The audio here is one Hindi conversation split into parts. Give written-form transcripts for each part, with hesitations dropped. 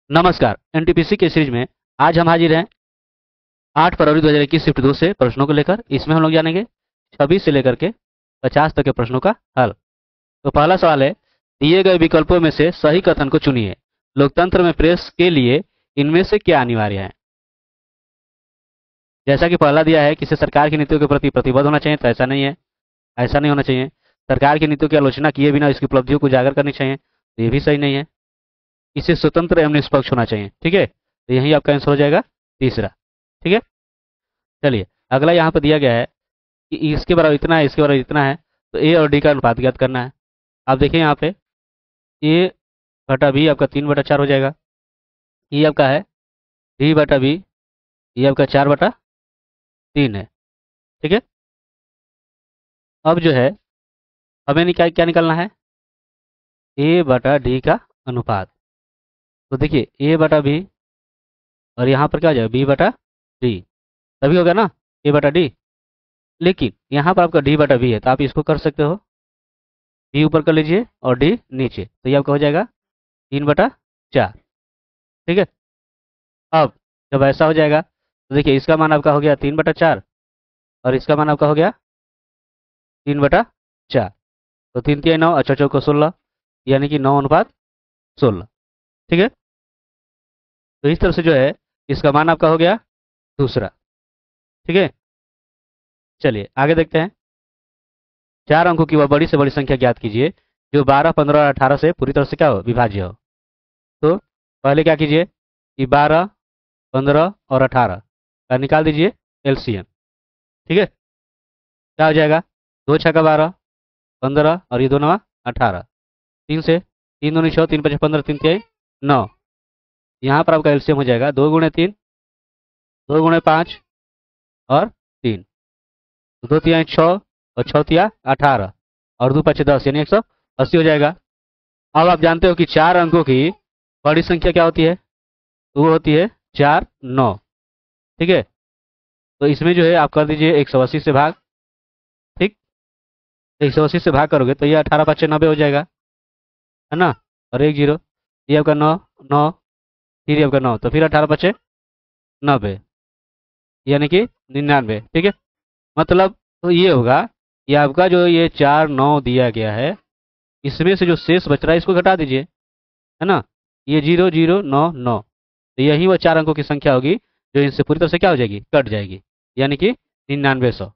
नमस्कार। एनटीपीसी के सीरीज में आज हम हाजिर हैं 8 फरवरी 2021 शिफ्ट 2 से प्रश्नों को लेकर। इसमें हम लोग जानेंगे 26 से लेकर के 50 तक के प्रश्नों का हल। तो पहला सवाल है, दिए गए विकल्पों में से सही कथन को चुनिए। लोकतंत्र में प्रेस के लिए इनमें से क्या अनिवार्य है? जैसा कि पहला दिया है कि इसे सरकार की नीतियों के प्रति प्रतिबद्ध होना चाहिए, तो ऐसा नहीं है, ऐसा नहीं होना चाहिए। सरकार की नीतियों की आलोचना किए बिना इसकी उपलब्धियों को उजागर करनी चाहिए, तो ये भी सही नहीं है। इसे स्वतंत्र एवं निष्पक्ष होना चाहिए। ठीक है, तो यही आपका आंसर हो जाएगा तीसरा। ठीक है, चलिए अगला यहाँ पर दिया गया है कि इसके बराबर इतना है, इसके बराबर इतना है, तो ए और डी का अनुपात ज्ञात करना है। आप देखिए यहाँ पे ए बटा बी आपका 3/4 हो जाएगा। ये आपका है डी बटा बी, ये आपका 4/3 है। ठीक है, अब जो है हमें क्या क्या निकालना है, ए बटा डी का अनुपात। तो देखिए ए बटा बी और यहाँ पर क्या हो जाएगा, बी बटा डी, तभी होगा ना ए बटा डी। लेकिन यहाँ पर आपका डी बटा बी है, तो आप इसको कर सकते हो, डी ऊपर कर लीजिए और डी नीचे, तो ये आपका हो जाएगा 3/4। ठीक है, अब जब ऐसा हो जाएगा तो देखिए इसका मान आपका हो गया 3/4 और इसका मान आपका हो गया 3/4। तो 3×3 = 9, अच्छा चौको 16, यानी कि 9:16। ठीक है, तो इस तरह से जो है इसका मान आपका हो गया दूसरा। ठीक है, चलिए आगे देखते हैं। 4 अंकों की वह बड़ी से बड़ी संख्या ज्ञात कीजिए जो 12, 15 और 18 से पूरी तरह से क्या हो, विभाज्य हो। तो पहले क्या कीजिए कि 12, 15 और 18 का निकाल दीजिए एलसीएम। ठीक है, क्या हो जाएगा, 2×6 = 12, 15 और ये 2×9 = 18। 3 से 3×2 = 6, 3×5 = 15, 3×3 = 9। यहाँ पर आपका एलसीएम हो जाएगा 2×3, 2×5 और 3, 2×3 = 6 और 6×3 = 18 और 2×5 = 10, यानी 180 हो जाएगा। अब आप जानते हो कि 4 अंकों की बड़ी संख्या क्या होती है, तो वो होती है 4, 9। ठीक है, तो इसमें जो है आप कर दीजिए 180 से भाग। ठीक, 180 से भाग करोगे तो ये 18×5 = 90 हो जाएगा, है ना, और 1 0, ये आपका 9, 9, फिर ये आपका 9, तो फिर 18×5 = 90, यानी कि 99। ठीक है, मतलब तो ये होगा कि आपका जो ये 4, 9 दिया गया है, इसमें से जो शेष बच रहा है इसको घटा दीजिए, है ना, ये 0 0 9 9, तो यही वो 4 अंकों की संख्या होगी जो इनसे पूरी तरह से क्या हो जाएगी, कट जाएगी, यानी कि 9900।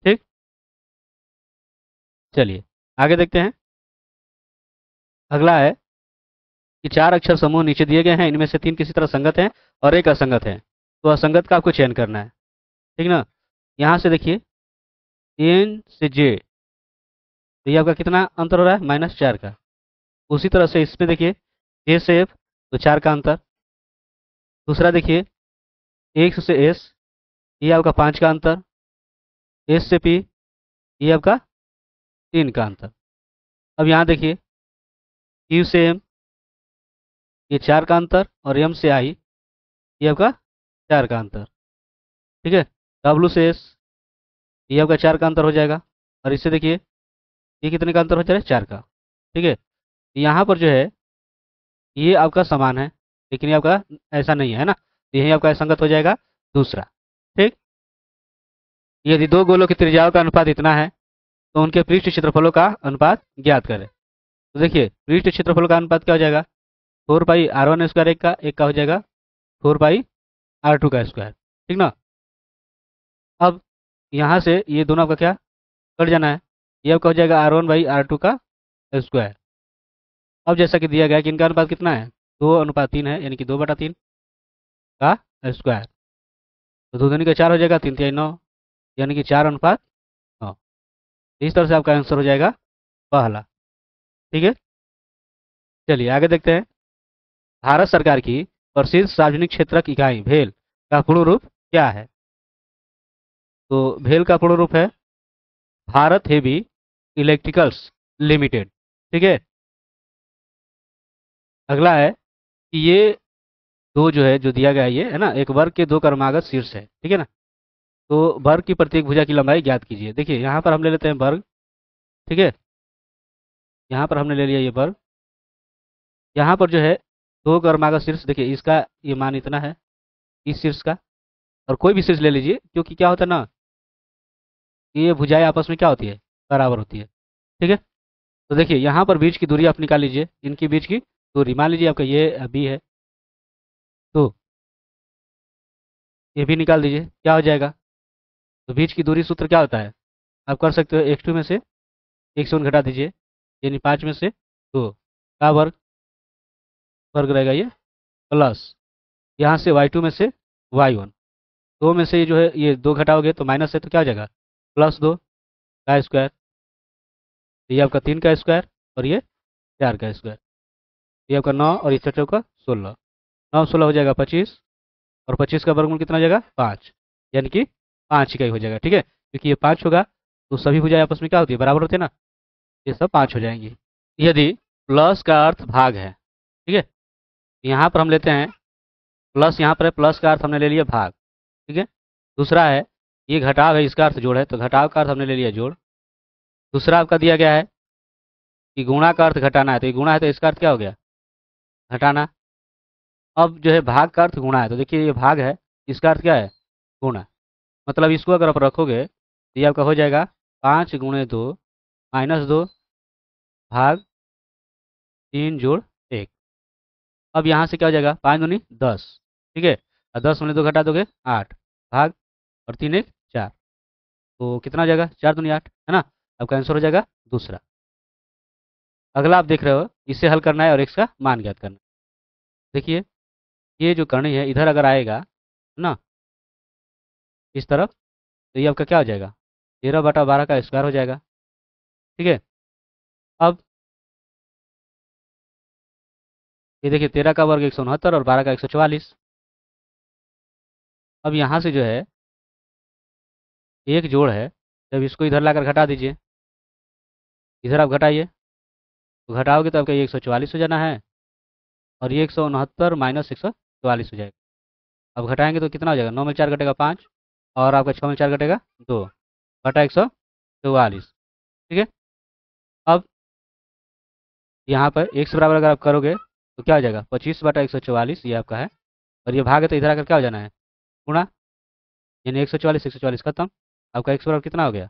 ठीक, चलिए आगे देखते हैं। अगला है कि 4 अक्षर समूह नीचे दिए गए हैं, इनमें से 3 किसी तरह संगत हैं और एक असंगत है, तो असंगत का आपको चयन करना है। ठीक ना, यहाँ से देखिए एन से जे, तो ये आपका कितना अंतर हो रहा है, -4 का। उसी तरह से इसमें देखिए जे से एफ, तो 4 का अंतर। दूसरा देखिए एक्स से एस, ये आपका 5 का अंतर। एस से पी, ये आपका 3 का अंतर। अब यहाँ देखिए क्यू से एम, ये 4 का अंतर, और एम से आई, ये आपका 4 का अंतर। ठीक है, डब्ल्यू से एस, ये आपका 4 का अंतर हो जाएगा, और इससे देखिए ये कितने का अंतर हो जाएगा, 4 का। ठीक है, यहाँ पर जो है ये आपका समान है, लेकिन ये आपका ऐसा नहीं है ना, तो यही आपका असंगत हो जाएगा दूसरा। ठीक, यदि दो गोलों की त्रिज्याओं का अनुपात इतना है तो उनके पृष्ठ क्षेत्रफलों का अनुपात ज्ञात करें। तो देखिए पृष्ठ क्षेत्रफलों का अनुपात क्या हो जाएगा, 4πr1² एक का हो जाएगा 4πr2 का स्क्वायर। ठीक ना, अब यहाँ से ये दोनों आपका क्या कट जाना है, ये आपका हो जाएगा r1/r2 का स्क्वायर। अब जैसा कि दिया गया है कि इनका अनुपात कितना है, 2:3 है, यानी कि 2/3 का स्क्वायर। तो 2 दूनी का 4 हो जाएगा, 3×3 = 9, यानी कि 4:9। इस तरह से आपका आंसर हो जाएगा पहला। ठीक है, चलिए आगे देखते हैं। भारत सरकार की प्रसिद्ध सार्वजनिक क्षेत्रक इकाई भेल का पूर्ण रूप क्या है? तो भेल का पूर्ण रूप है भारत हेवी इलेक्ट्रिकल्स लिमिटेड। ठीक है, अगला है कि ये दो जो है जो दिया गया है, ये है ना, एक वर्ग के 2 क्रमागत शीर्ष है। ठीक है ना, तो वर्ग की प्रत्येक भुजा की लंबाई ज्ञात कीजिए। देखिए यहाँ पर हम ले लेते हैं वर्ग। ठीक है, यहाँ पर हमने ले लिया ये वर्ग। यहाँ पर जो है दो गर्मागा शीर्ष, देखिए इसका ये मान इतना है इस शीर्ष का, और कोई भी शीर्ष ले लीजिए, क्योंकि क्या होता है ना, ये भुजाएं आपस में क्या होती है, बराबर होती है। ठीक है, तो देखिए यहाँ पर बीच की दूरी आप निकाल लीजिए, इनकी बीच की दूरी मान लीजिए आपका ये बी है, तो ये भी निकाल दीजिए, क्या हो जाएगा। तो बीच की दूरी सूत्र क्या होता है, आप कर सकते हो x2 में से एक से 1 घटा दीजिए, यानी 5 में से 2 का वर्ग, वर्ग रहेगा ये, प्लस यहाँ से y2 में से y1, 2 में से ये जो है ये 2 घटाओगे तो माइनस है, तो क्या हो जाएगा, +2 का स्क्वायर, ये आपका 3 का स्क्वायर, और ये 4 का स्क्वायर, ये आपका 9 और इस चौका 16, 9 16 हो जाएगा 25, और 25 का वर्गमूल कितना हो जाएगा 5, यानी कि 5 इकाई हो जाएगा। ठीक है, क्योंकि ये 5 होगा तो सभी भुजाएं आपस में क्या होती है, बराबर होती है ना, ये सब 5 हो जाएंगी। यदि प्लस का अर्थ भाग है, ठीक है, यहाँ पर हम लेते हैं प्लस, यहाँ पर है प्लस का अर्थ हमने ले लिया भाग। ठीक है, दूसरा है ये घटाव है, इसका अर्थ जोड़ है, तो घटाव का अर्थ हमने ले लिया जोड़। दूसरा आपका दिया गया है कि गुणा का अर्थ घटाना है, तो ये गुणा है तो इसका अर्थ क्या हो गया, घटाना। अब जो है भाग का अर्थ गुणा है, तो देखिए ये भाग है, इसका अर्थ क्या है, गुणा। मतलब इसको अगर आप रखोगे तो ये आपका हो जाएगा 5 गुणे 2 माइनस 2 भाग 3 जोड़ 1। अब यहाँ से क्या हो जाएगा, 5 दूनी 10, ठीक है, और 10 में 2 घटा दोगे 8 भाग, और 3 1 4, तो कितना हो जाएगा, 4 दूनी 8, है ना। आपका आंसर हो जाएगा दूसरा। अगला आप देख रहे हो, इसे हल करना है और x का मान ज्ञात करना है। देखिए ये जो करनी है इधर अगर आएगा, है ना, इस तरफ, तो ये आपका क्या हो जाएगा, 13/12 का स्क्वायर हो जाएगा। ठीक है, अब ये देखिए 13 का वर्ग 169 और 12 का 144। अब यहाँ से जो है एक जोड़ है, जब इसको इधर लाकर घटा दीजिए, इधर आप घटाइए, तो घटाओगे तो आपका ये 144 हो जाना है, और ये 169 माइनस 144 हो जाएगा। अब घटाएंगे तो कितना हो जाएगा, 9 में 4 घटेगा 5, और आपका 6 में 4 घटेगा 2, घटा 144। ठीक है, अब यहाँ पर x बराबर अगर आप करोगे तो क्या हो जाएगा, 25/144 ये आपका है, और ये भाग है तो इधर आकर क्या हो जाना है, गुणा, यानी 144 144 खत्म। आपका x बराबर कितना हो गया,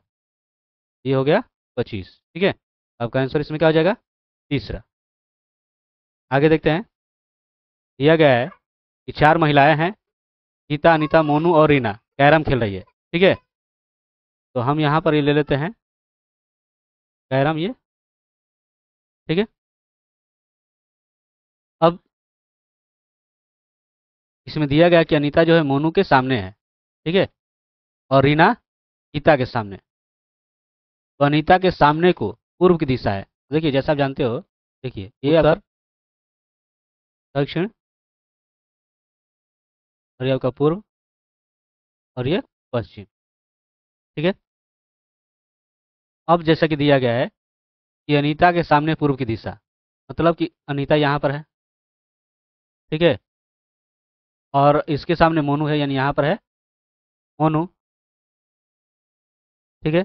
ये हो गया 25। ठीक है, आपका आंसर इसमें क्या हो जाएगा, तीसरा। आगे देखते हैं, दिया गया है कि 4 महिलाएं हैं, गीता अनीता मोनू और रीना कैरम खेल रही है। ठीक है, तो हम यहाँ पर ये ले लेते हैं कैरम ये। ठीक है, अब इसमें दिया गया कि अनीता जो है मोनू के सामने है, ठीक है, और रीना गीता के सामने। तो अनीता के सामने को पूर्व की दिशा है, देखिए जैसा आप जानते हो, देखिए ये अगर दक्षिण, और ये आपका पूर्व, और ये पश्चिम। ठीक है, अब जैसा कि दिया गया है कि अनीता के सामने पूर्व की दिशा, मतलब कि अनीता यहाँ पर है, ठीक है, और इसके सामने मोनू है, यानी यहाँ पर है मोनू। ठीक है,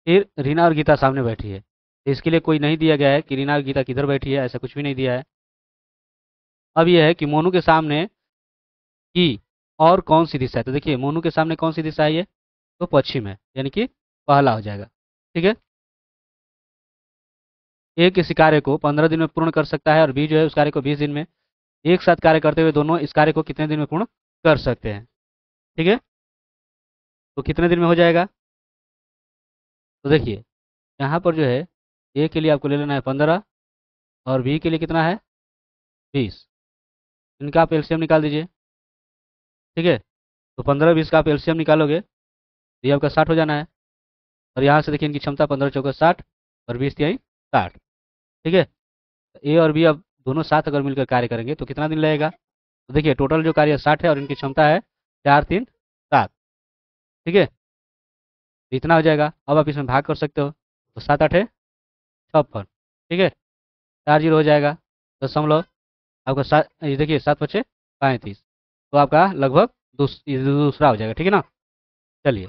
फिर रीना और गीता सामने बैठी है, इसके लिए कोई नहीं दिया गया है कि रीना और गीता किधर बैठी है, ऐसा कुछ भी नहीं दिया है। अब यह है कि मोनू के सामने की और कौन सी दिशा है, तो देखिए मोनू के सामने कौन सी दिशा है, ये तो पश्चिम है, यानी कि पहला हो जाएगा। ठीक है, एक इस कार्य को 15 दिन में पूर्ण कर सकता है, और बी जो है उस कार्य को 20 दिन में। एक साथ कार्य करते हुए दोनों इस कार्य को कितने दिन में पूर्ण कर सकते हैं। ठीक है, तो कितने दिन में हो जाएगा, तो देखिए यहाँ पर जो है ए के लिए आपको ले लेना है 15, और बी के लिए कितना है 20, इनका आप एलसीएम निकाल दीजिए। ठीक है, तो 15 20 का आप एलसीएम निकालोगे तो ये आपका 60 हो जाना है, और यहाँ से देखिए इनकी क्षमता 15 चौका 60 और 20 तिहाई 60। ठीक है, ए और बी अब दोनों साथ अगर मिलकर कार्य करेंगे तो कितना दिन लगेगा, तो देखिए टोटल जो कार्य 60 है, और इनकी क्षमता है 4 3 7। ठीक है, तो इतना हो जाएगा। अब आप इसमें भाग कर सकते हो, तो 7 8 56। ठीक है, 4 0 हो जाएगा, दशमलव आपका 7, ये देखिए 7 5 35, तो आपका लगभग दूसरा हो जाएगा। ठीक है ना। चलिए,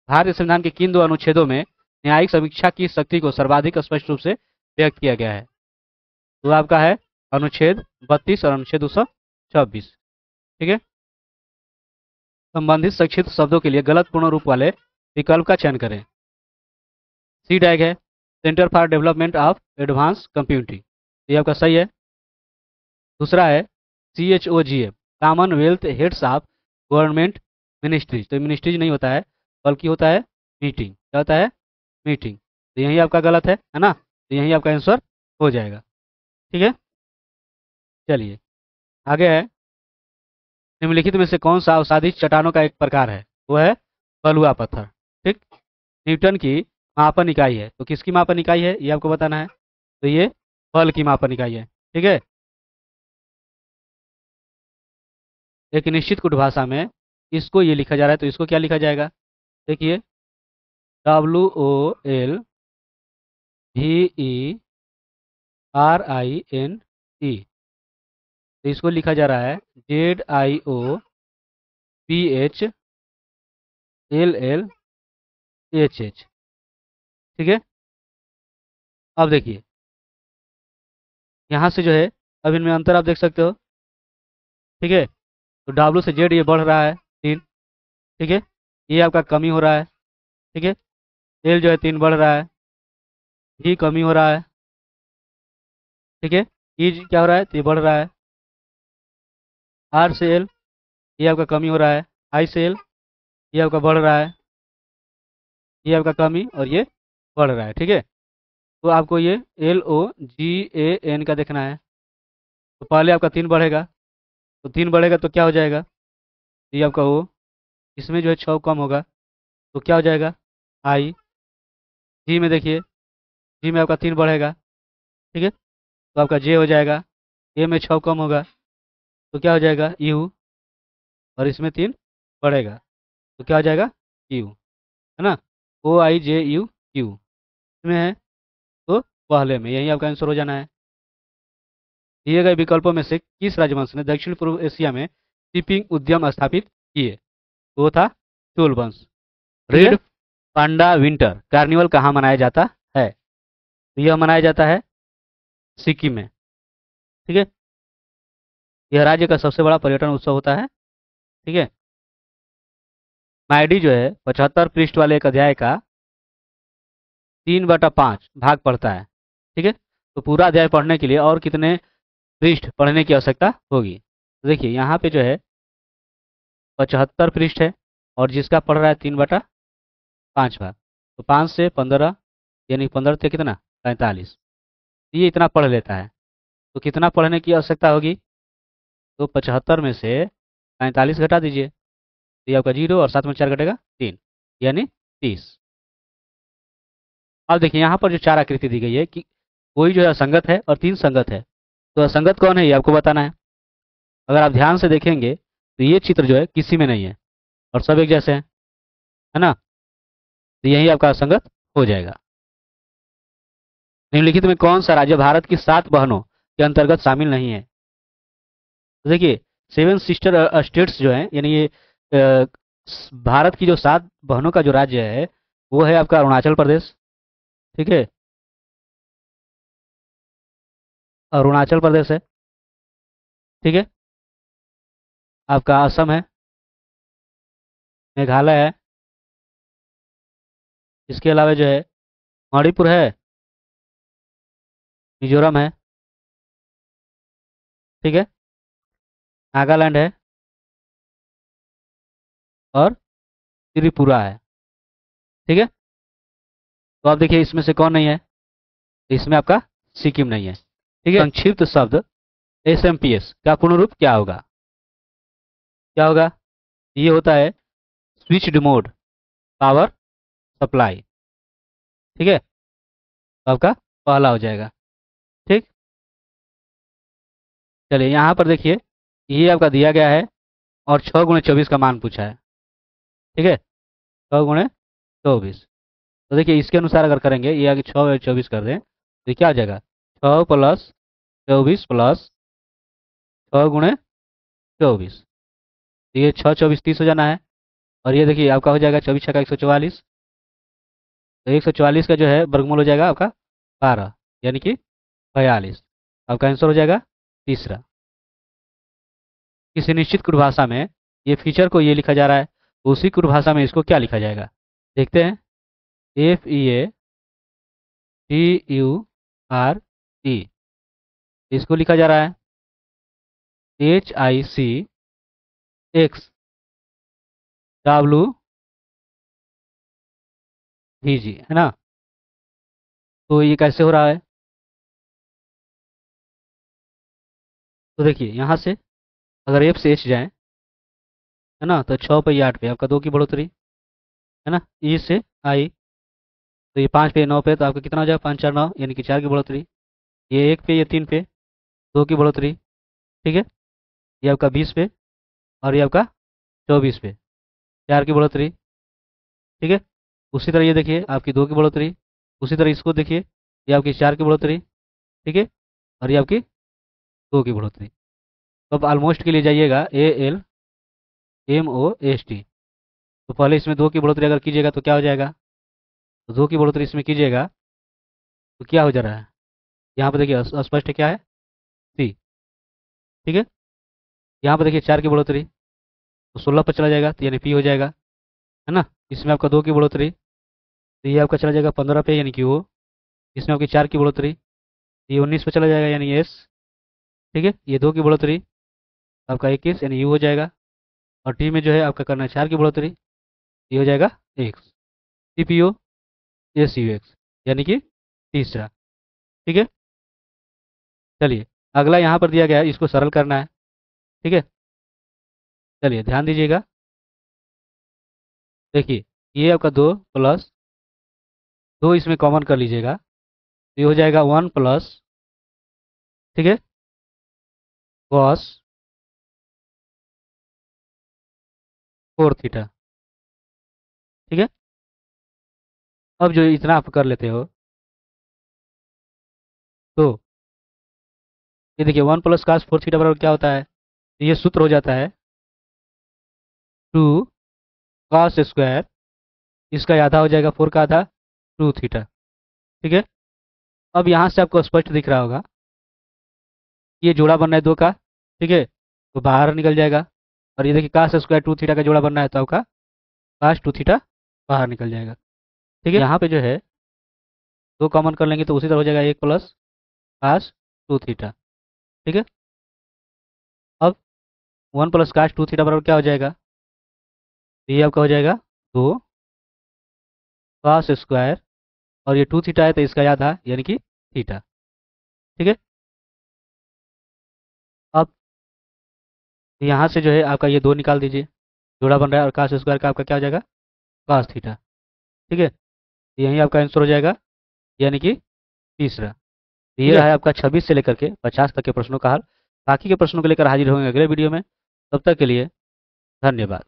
भारतीय संविधान के किन दो अनुच्छेदों में न्यायिक समीक्षा की शक्ति को सर्वाधिक स्पष्ट रूप से व्यक्त किया गया है, तो आपका है अनुच्छेद 32 और अनुच्छेद 226। ठीक है। संबंधित संक्षिप्त शब्दों के लिए गलत पूर्ण रूप वाले विकल्प का चयन करें। सी डैग है centre for development of advance computing, ये आपका सही है। दूसरा है CHOGM Commonwealth heads of government ministries, तो मिनिस्ट्रीज नहीं होता है बल्कि होता है मीटिंग। क्या होता है? मीटिंग। तो यही आपका गलत है ना, तो यही आपका आंसर हो जाएगा। ठीक है। चलिए आगे है, निम्नलिखित में से कौन सा अवसादी चट्टानों का एक प्रकार है? वो है बलुआ पत्थर। ठीक। न्यूटन की मापन इकाई है, तो किसकी मापन इकाई है ये आपको बताना है। तो ये बल की मापन इकाई है। ठीक है। एक निश्चित कुट भाषा में इसको ये लिखा जा रहा है, तो इसको क्या लिखा जाएगा? देखिए WOLVERINE, तो इसको लिखा जा रहा है ZIOPHLLHH। ठीक है। अब देखिए यहाँ से जो है, अब इनमें अंतर आप देख सकते हो। ठीक है। तो W से Z ये बढ़ रहा है 3। ठीक है। ये आपका कमी हो रहा है। ठीक है। L जो है 3 बढ़ रहा है, G कमी हो रहा है। ठीक है। E क्या हो रहा है? तो ये बढ़ रहा है। R से L ये आपका कमी हो रहा है। I से L ये आपका बढ़ रहा है। ये आपका कमी और ये बढ़ रहा है। ठीक है। तो आपको ये LOGAN का देखना है। तो पहले आपका 3 बढ़ेगा, तो 3 बढ़ेगा तो क्या हो जाएगा? ये आपका O, इसमें जो है 6 कम होगा तो क्या हो जाएगा? I। G में देखिए, G में आपका 3 बढ़ेगा। ठीक है। तो आपका J हो जाएगा। A में 6 कम होगा तो क्या हो जाएगा? U, और इसमें 3 बढ़ेगा तो क्या हो जाएगा? Q, है ना। OIJUQ इसमें है, तो पहले में यही आपका आंसर हो जाना है। दिए गए विकल्पों में से किस राजवंश ने दक्षिण पूर्व एशिया में शिपिंग उद्यम स्थापित किए? वो था चोल वंश। रेड पांडा विंटर कार्निवल कहाँ मनाया जाता है? तो यह मनाया जाता है सिक्किम में। ठीक है। यह राज्य का सबसे बड़ा पर्यटन उत्सव होता है। ठीक है। माइडी जो है 75 पृष्ठ वाले एक अध्याय का 3/5 भाग पढ़ता है। ठीक है। तो पूरा अध्याय पढ़ने के लिए और कितने पृष्ठ पढ़ने की आवश्यकता होगी? तो देखिए यहाँ पे जो है 75 पृष्ठ है, और जिसका पढ़ रहा है 3/5 भाग, तो 5 से 15 यानी 15 से कितना? 45। ये इतना पढ़ लेता है, तो कितना पढ़ने की आवश्यकता होगी? तो 75 में से 45 घटा दीजिए, तो ये आपका 0 और 7 में 4 घटेगा 3 यानी 30। अब देखिए यहाँ पर जो 4 आकृति दी गई है कि कोई जो है असंगत है और 3 संगत है, तो असंगत कौन है ये आपको बताना है। अगर आप ध्यान से देखेंगे तो ये चित्र जो है किसी में नहीं है और सब एक जैसे हैं, है ना। तो यही आपका असंगत हो जाएगा। निम्नलिखित में कौन सा राज्य भारत की 7 बहनों के अंतर्गत शामिल नहीं है? तो देखिए 7 सिस्टर स्टेट्स जो हैं, यानी ये भारत की जो 7 बहनों का जो राज्य है वो है आपका अरुणाचल प्रदेश। ठीक है। अरुणाचल प्रदेश है। ठीक है। आपका असम है, मेघालय है, इसके अलावा जो है मणिपुर है, मिजोरम है। ठीक है। नागालैंड है और त्रिपुरा है। ठीक है। तो आप देखिए इसमें से कौन नहीं है? इसमें आपका सिक्किम नहीं है। ठीक है। संक्षिप्त शब्द SMPS का पूर्ण रूप क्या होगा? क्या होगा? ये होता है स्विच्ड मोड पावर सप्लाई। ठीक है। तो आपका पहला हो जाएगा। ठीक। चलिए यहाँ पर देखिए, ये आपका दिया गया है और 6 × 24 का मान पूछा है। ठीक है। 6 × 24, तो देखिए इसके अनुसार अगर करेंगे, ये आगे 6 × 24 कर दें तो ये क्या आ जाएगा? 6 + 24 + 6 × 24, तो ये 6 × 24 30 हो जाना है। और ये देखिए आपका हो जाएगा 24 × 6 = 144, तो 144 का जो है वर्गमूल हो जाएगा आपका 12 यानी कि 42। आपका आंसर हो जाएगा तीसरा। किसी निश्चित कुट भाषा में ये फीचर को ये लिखा जा रहा है, तो उसी कुट भाषा में इसको क्या लिखा जाएगा? देखते हैं। FEATURE, इसको लिखा जा रहा है HICXWVG, है ना? तो ये कैसे हो रहा है? तो देखिए यहाँ से अगर F से H जाए, है ना, तो 6 पे 8 पे आपका 2 की बढ़ोतरी, है ना। E से I, तो ये 5 पे 9 पे, तो आपका कितना हो जाएगा? 5 4 9, यानी कि 4 की बढ़ोतरी। ये 1 पे, ये 3 पे, 2 की बढ़ोतरी। ठीक है, ये आपका 20 पे, और ये आपका 24 पे, 4 की बढ़ोतरी। ठीक है, उसी तरह ये देखिए आपकी 2 की बढ़ोतरी। उसी तरह इसको देखिए, ये आपकी 4 की बढ़ोतरी। ठीक है, और ये आपकी 2 की बढ़ोतरी। तो अब ऑलमोस्ट के लिए जाइएगा, ALMOST। तो पहले इसमें 2 की बढ़ोतरी अगर कीजिएगा तो क्या हो जाएगा? तो 2 की बढ़ोतरी इसमें कीजिएगा तो क्या हो जा रहा है? यहाँ पे देखिए अस्पष्ट क्या है? सी। ठीक है, यहाँ पे देखिए 4 की बढ़ोतरी, तो 16 पर चला जाएगा, तो यानी पी हो जाएगा, है ना। इसमें आपका 2 की बढ़ोतरी, तो ये आपका चला जाएगा 15 पे, यानी कि ओ। इसमें आपकी 4 की बढ़ोतरी, ये 19 पे चला जाएगा, यानी एस। ठीक है, ये 2 की बढ़ोतरी, आपका 21, यानी यू हो जाएगा। और टी में जो है आपका करना है 4 की बढ़ोतरी, ये हो जाएगा एक्स। CPO SUX, यानी कि तीसरा। ठीक है, चलिए अगला यहाँ पर दिया गया है, इसको सरल करना है। ठीक है, चलिए ध्यान दीजिएगा। देखिए ये आपका 2 प्लस 2 इसमें कॉमन कर लीजिएगा, तो ये हो जाएगा 1 प्लस, ठीक है, कॉस 4 थीटा। ठीक है, अब जो इतना आप कर लेते हो, तो ये देखिए 1 प्लस कॉस 4 थीटा बराबर क्या होता है? तो ये सूत्र हो जाता है 2 cos स्क्वायर, इसका आधा हो जाएगा 4 का आधा, 2 थीटा। ठीक है, अब यहाँ से आपको स्पष्ट दिख रहा होगा, ये जोड़ा बनना है 2 का। ठीक है, तो बाहर निकल जाएगा। और ये देखिए cos स्क्वायर 2 थीटा का जोड़ा बनना है, तो आपका cos 2 थीटा बाहर निकल जाएगा। ठीक है, यहाँ पे जो है 2 कॉमन कर लेंगे, तो उसी तरह हो जाएगा 1 प्लस cos 2 थीटा। ठीक है, अब 1 प्लस cos 2 थीटा बराबर क्या हो जाएगा? तो ये आपका हो जाएगा 2 cos स्क्वायर, और ये 2 थीटा है तो इसका आधा, यानी कि थीटा। ठीक है, अब यहाँ से जो है आपका ये 2 निकाल दीजिए, जोड़ा बन रहा है, और cos स्क्वायर का आपका क्या हो जाएगा? cos theta. ठीक है, यही आपका आंसर हो जाएगा, यानी कि तीसरा। तो ये रहा है आपका 26 से लेकर के 50 तक के प्रश्नों का हल। बाकी के प्रश्नों को लेकर हाजिर होंगे अगले वीडियो में। तब तक के लिए धन्यवाद।